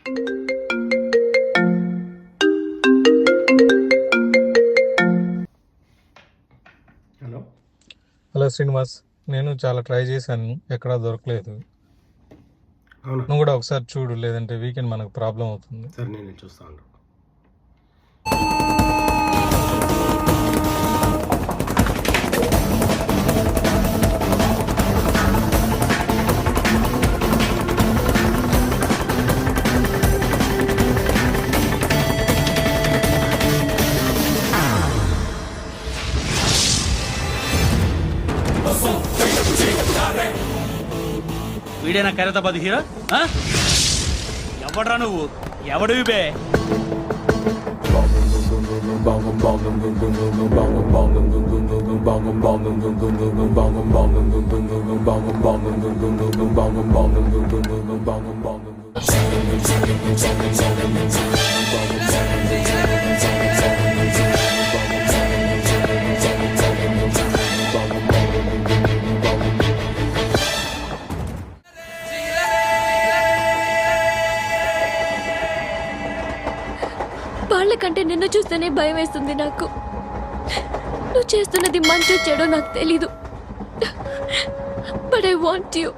Hello Srinivas, నేను చాలా try చేశాను, ఎక్కడా దొరకలేదు. అవునా? నువ్వు కూడా ఒకసారి చూడు, లేదంటే వీకెండ్ మనకు ప్రాబ్లం అవుతుంది. సరే, నేను చూస్తాను. వీడేనా ఖైరతాబాద్ హీరో? ఎవడ్రా నువ్వు? ఎవడివి బే? వాళ్ళకంటే నిన్ను చూస్తేనే భయం వేస్తుంది నాకు. నువ్వు చేస్తున్నది మంచో చెడో నాకు తెలీదు, బట్ ఐ వాంట్ యూ.